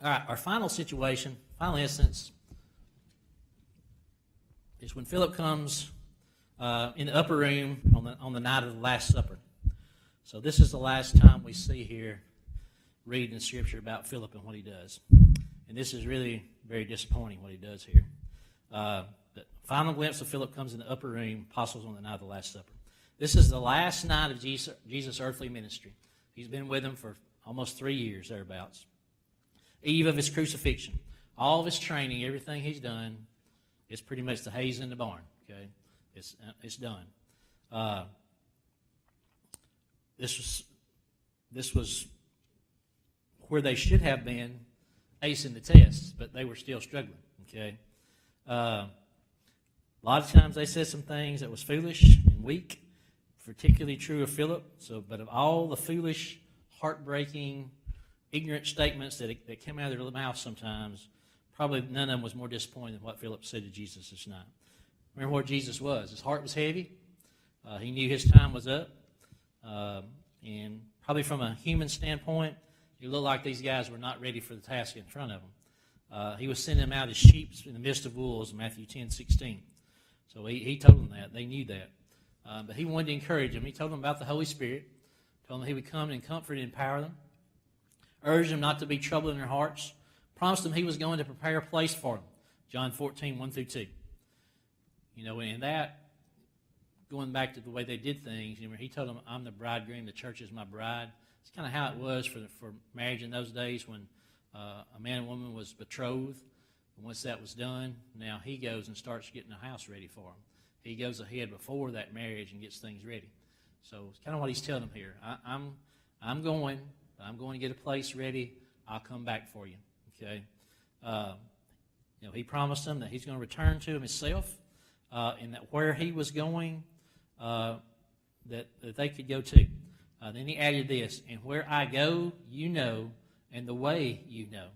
All right, our final situation, final instance, is when Philip comes in the upper room on the night of the Last Supper. So this is the last time we see here, reading in Scripture about Philip and what he does. And this is really very disappointing what he does here. The final glimpse of Philip comes in the upper room, apostles on the night of the Last Supper. This is the last night of Jesus' earthly ministry. He's been with them for almost 3 years, thereabouts. Eve of his crucifixion. All of his training, everything he's done, is pretty much the hay's in the barn. Okay, it's done. This was where they should have been acing the tests, but they were still struggling. Okay. A lot of times they said some things that was foolish and weak, particularly true of Philip. But of all the foolish, heartbreaking, ignorant statements that came out of their mouth sometimes, probably none of them was more disappointing than what Philip said to Jesus this night. Remember where Jesus was. His heart was heavy. He knew his time was up. And probably from a human standpoint, it looked like these guys were not ready for the task in front of them. He was sending them out as sheep in the midst of wolves, Matthew 10:16. So he told them that. They knew that. But he wanted to encourage them. He told them about the Holy Spirit. Told them he would come and comfort and empower them. Urged them not to be troubled in their hearts. Promised them he was going to prepare a place for them. John 14:1-2. And that, going back to the way they did things, he told them, I'm the bridegroom, the church is my bride. It's kind of how it was for marriage in those days when a man and woman was betrothed. And once that was done, now he goes and starts getting the house ready for them. He goes ahead before that marriage and gets things ready. So it's kind of what he's telling them here. I'm going to get a place ready. I'll come back for you. Okay. He promised them that he's going to return to himself, and that where he was going, that they could go to. Then he added this, and where I go, you know, and the way you know.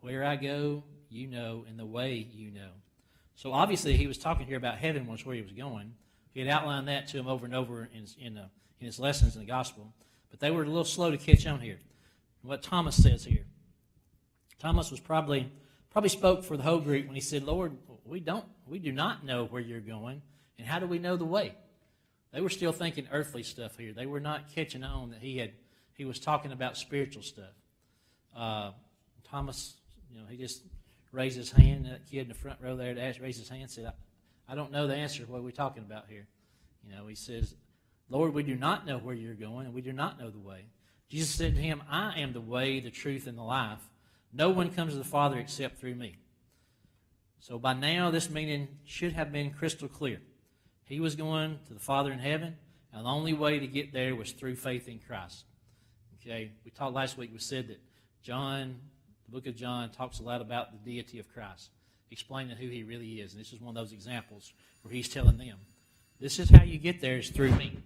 Where I go, you know, and the way you know. So obviously he was talking here about heaven was where he was going. He had outlined that to him over and over in his lessons in the gospel. But they were a little slow to catch on here. What Thomas says here. Thomas was probably spoke for the whole group when he said, Lord, we do not know where you're going, and how do we know the way? They were still thinking earthly stuff here. They were not catching on that he was talking about spiritual stuff. Thomas, he just raised his hand. That kid in the front row there raised his hand and said, I don't know the answer to what we're talking about here. He says, Lord, we do not know where you're going, and we do not know the way. Jesus said to him, I am the way, the truth, and the life. No one comes to the Father except through me. So by now, this meaning should have been crystal clear. He was going to the Father in heaven, and the only way to get there was through faith in Christ. Okay, we talked last week, we said that the book of John talks a lot about the deity of Christ, explaining who he really is. And this is one of those examples where he's telling them, this is how you get there, is through me.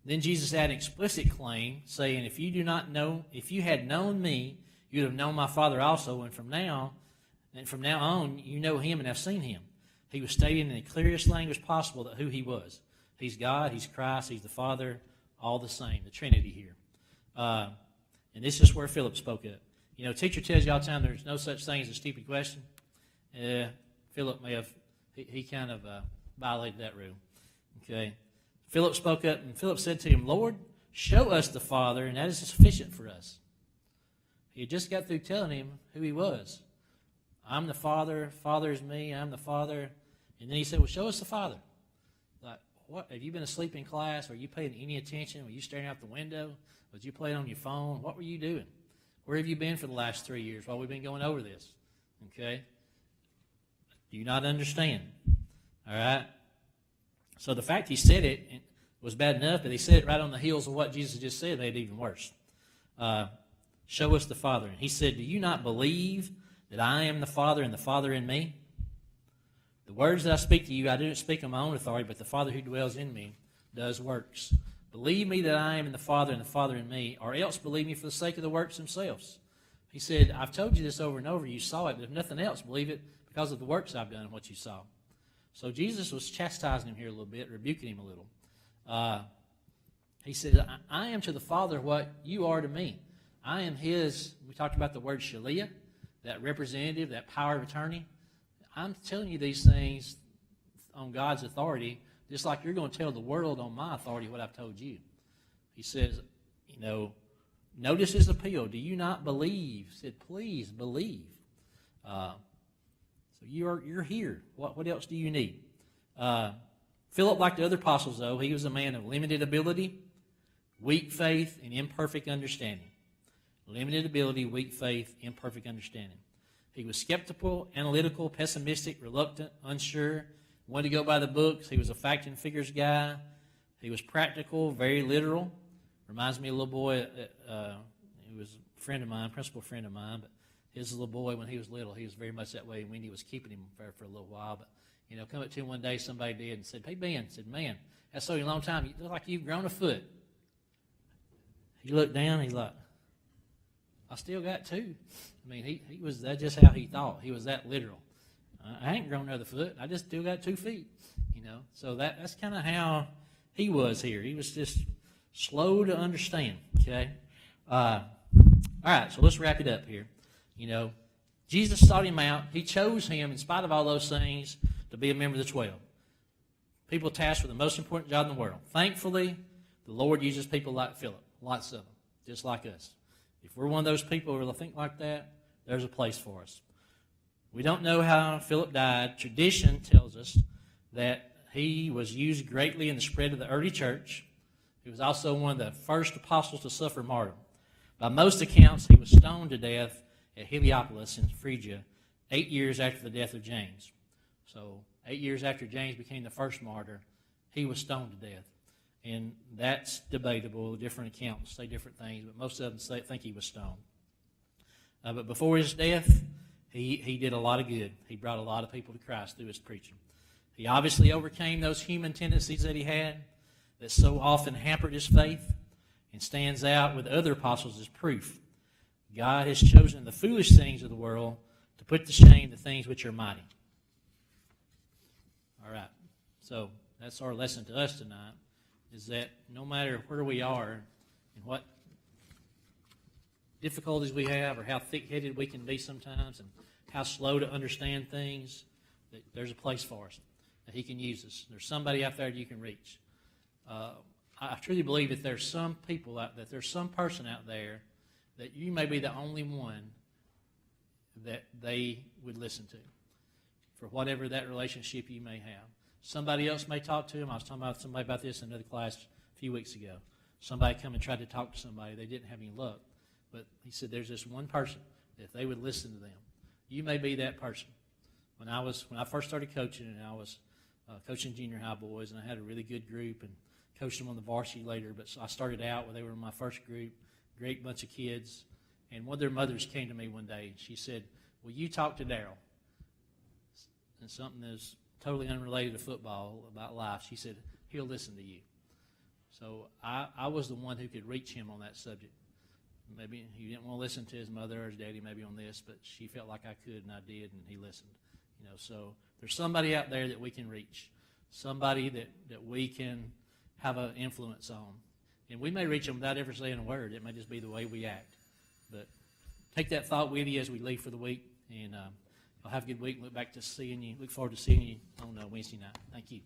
Then Jesus had an explicit claim, saying, if you had known me, you'd have known my Father also, and from now on, you know him and have seen him. He was stating in the clearest language possible that who he was. He's God, he's Christ, he's the Father, all the same, the Trinity here. And this is where Philip spoke up. Teacher tells you all the time there's no such thing as a stupid question. Philip he kind of violated that rule. Okay. Philip spoke up, and Philip said to him, Lord, show us the Father, and that is sufficient for us. He had just got through telling him who he was. I'm the Father, Father is me, I'm the Father. And then he said, well, show us the Father. Like, what? Have you been asleep in class? Were you paying any attention? Were you staring out the window? Was you playing on your phone? What were you doing? Where have you been for the last 3 years while we've been going over this? Okay? Do you not understand? All right? So the fact he said it was bad enough, but he said it right on the heels of what Jesus just said made it even worse. Show us the Father. And he said, do you not believe that I am the Father and the Father in me? The words that I speak to you, I do not speak on my own authority, but the Father who dwells in me does works. Believe me that I am in the Father and the Father in me, or else believe me for the sake of the works themselves. He said, I've told you this over and over. You saw it, but if nothing else, believe it because of the works I've done and what you saw. So Jesus was chastising him here a little bit, rebuking him a little. He said, I am to the Father what you are to me. I am his, we talked about the word Shaliah, that representative, that power of attorney. I'm telling you these things on God's authority, just like you're going to tell the world on my authority what I've told you. He says, notice his appeal. Do you not believe? He said, please believe. So you're here. What else do you need? Philip, like the other apostles, though, he was a man of limited ability, weak faith, and imperfect understanding. Limited ability, weak faith, imperfect understanding. He was skeptical, analytical, pessimistic, reluctant, unsure, wanted to go by the books. He was a fact and figures guy. He was practical, very literal. Reminds me of a little boy, he was a friend of mine, principal friend of mine, but his little boy when he was little. He was very much that way. Wendy was keeping him for a little while. But, come up to him one day, somebody did, and said, "Hey, Ben," said, "Man, that's so a long time. You look like you've grown a foot." He looked down, he's like, "I still got two." I mean, he was, that's just how he thought. He was that literal. I ain't grown another foot. I just still got 2 feet, So that's kind of how he was here. He was just slow to understand, okay? All right, so let's wrap it up here. Jesus sought him out. He chose him in spite of all those things to be a member of the 12. People tasked with the most important job in the world. Thankfully, the Lord uses people like Philip, lots of them, just like us. If we're one of those people who think like that, there's a place for us. We don't know how Philip died. Tradition tells us that he was used greatly in the spread of the early church. He was also one of the first apostles to suffer martyrdom. By most accounts, he was stoned to death at Heliopolis in Phrygia 8 years after the death of James. So 8 years after James became the first martyr, he was stoned to death. And that's debatable. Different accounts say different things, but most of them think he was stoned. But before his death, he did a lot of good. He brought a lot of people to Christ through his preaching. He obviously overcame those human tendencies that he had that so often hampered his faith, and stands out with other apostles as proof. God has chosen the foolish things of the world to put to shame the things which are mighty. All right. So that's our lesson to us tonight, is that no matter where we are and what difficulties we have or how thick-headed we can be sometimes and how slow to understand things, that there's a place for us, that he can use us. There's somebody out there that you can reach. I truly believe that there's some people that there's some person out there that you may be the only one that they would listen to for whatever that relationship you may have. Somebody else may talk to him. I was talking about somebody about this in another class a few weeks ago. Somebody come and tried to talk to somebody. They didn't have any luck. But he said there's this one person that if they would listen to them, you may be that person. When I first started coaching, and I was coaching junior high boys, and I had a really good group and coached them on the varsity later. But so I started out when they were in my first group, great bunch of kids. And one of their mothers came to me one day, and she said, "Will you talk to Daryl?" And something that's totally unrelated to football about life. She said, "He'll listen to you." So I was the one who could reach him on that subject. Maybe he didn't want to listen to his mother or his daddy maybe on this, but she felt like I could, and I did, and he listened. So there's somebody out there that we can reach, somebody that we can have an influence on. And we may reach them without ever saying a word. It may just be the way we act. But take that thought with you as we leave for the week, and I'll have a good week. Look forward to seeing you on Wednesday night. Thank you.